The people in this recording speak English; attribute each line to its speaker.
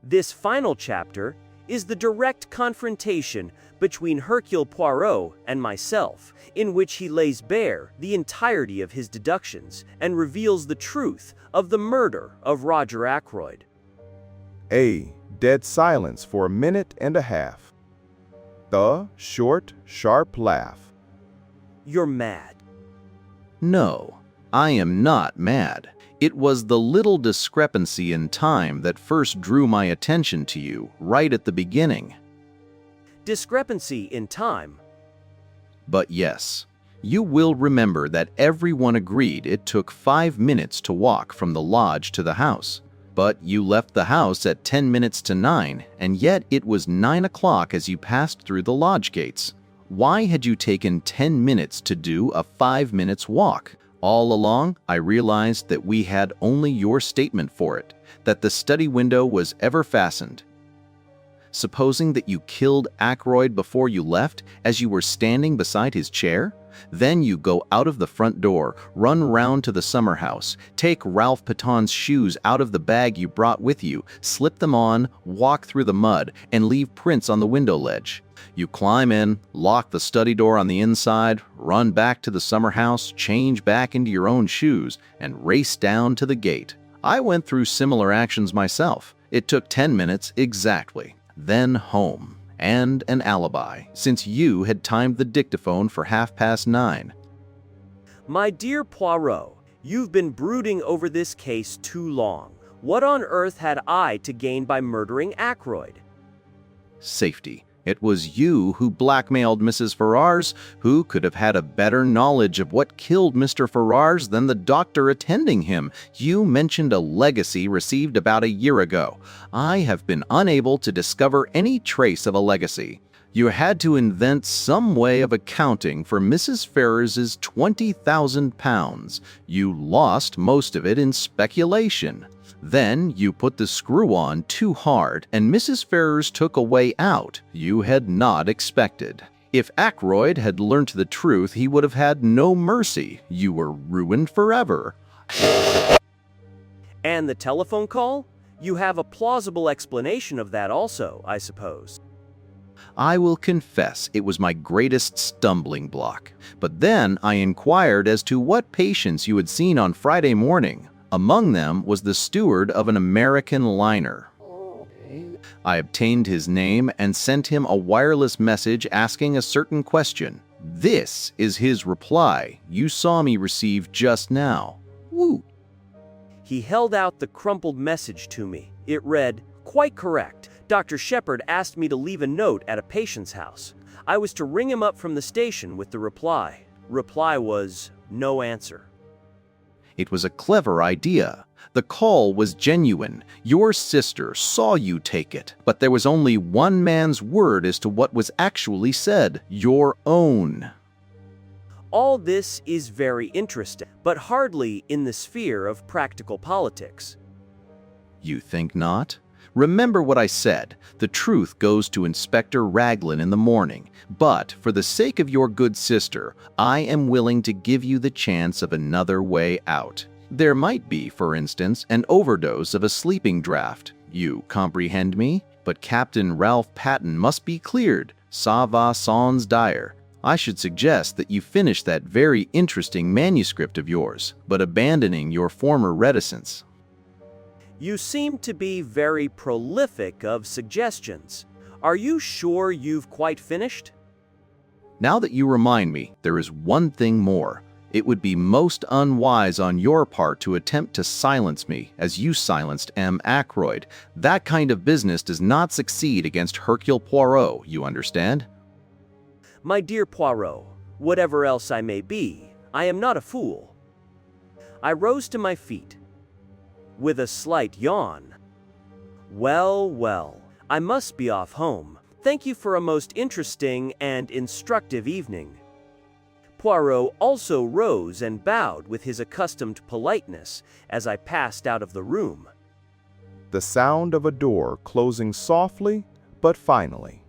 Speaker 1: This final chapter is the direct confrontation between Hercule Poirot and myself, in which he lays bare the entirety of his deductions and reveals the truth of the murder of Roger Ackroyd.
Speaker 2: A. Dead silence for a minute and a half. The short, sharp laugh.
Speaker 1: You're mad.
Speaker 3: No, I am not mad. It was the little discrepancy in time that first drew my attention to you right at the beginning.
Speaker 1: Discrepancy in time?
Speaker 3: But yes, you will remember that everyone agreed it took 5 minutes to walk from the lodge to the house. But you left the house at 10 minutes to 9, and yet it was 9 o'clock as you passed through the lodge gates. Why had you taken 10 minutes to do a 5 minutes walk? All along, I realized that we had only your statement for it, that the study window was ever fastened. Supposing that you killed Ackroyd before you left, as you were standing beside his chair? Then you go out of the front door, run round to the summer house, take Ralph Paton's shoes out of the bag you brought with you, slip them on, walk through the mud, and leave prints on the window ledge. You climb in, lock the study door on the inside, run back to the summer house, change back into your own shoes, and race down to the gate. I went through similar actions myself. It took 10 minutes exactly. Then home. And an alibi, since you had timed the dictaphone for 9:30.
Speaker 1: My dear Poirot, you've been brooding over this case too long. What on earth had I to gain by murdering Ackroyd?
Speaker 3: Safety. It was you who blackmailed Mrs. Ferrars. Who could have had a better knowledge of what killed Mr. Ferrars than the doctor attending him? You mentioned a legacy received about a year ago. I have been unable to discover any trace of a legacy. You had to invent some way of accounting for Mrs. Ferrars's £20,000. You lost most of it in speculation. Then you put the screw on too hard, and Mrs. Ferrars took a way out you had not expected. If Ackroyd had learnt the truth, he would have had no mercy. You were ruined forever.
Speaker 1: And the telephone call? You have a plausible explanation of that also, I suppose.
Speaker 3: I will confess it was my greatest stumbling block. But then I inquired as to what patients you had seen on Friday morning. Among them was the steward of an American liner. I obtained his name and sent him a wireless message asking a certain question. This is his reply you saw me receive just now. Woo!
Speaker 1: He held out the crumpled message to me. It read, "Quite correct. Dr. Shepard asked me to leave a note at a patient's house. I was to ring him up from the station with the reply. Reply was, no answer."
Speaker 3: It was a clever idea. The call was genuine. Your sister saw you take it, but there was only one man's word as to what was actually said, your own.
Speaker 1: All this is very interesting, but hardly in the sphere of practical politics.
Speaker 3: You think not? Remember what I said. The truth goes to Inspector Raglan in the morning. But for the sake of your good sister, I am willing to give you the chance of another way out. There might be, for instance, an overdose of a sleeping draught. You comprehend me? But Captain Ralph Paton must be cleared. Ça va sans dire. I should suggest that you finish that very interesting manuscript of yours, but abandoning your former reticence.
Speaker 1: You seem to be very prolific of suggestions. Are you sure you've quite finished?
Speaker 3: Now that you remind me, there is one thing more. It would be most unwise on your part to attempt to silence me, as you silenced M. Ackroyd. That kind of business does not succeed against Hercule Poirot, you understand?
Speaker 1: My dear Poirot, whatever else I may be, I am not a fool. I rose to my feet with a slight yawn. Well, I must be off home. Thank you for a most interesting and instructive evening. Poirot also rose and bowed with his accustomed politeness as I passed out of the room.
Speaker 2: The sound of a door closing softly but finally.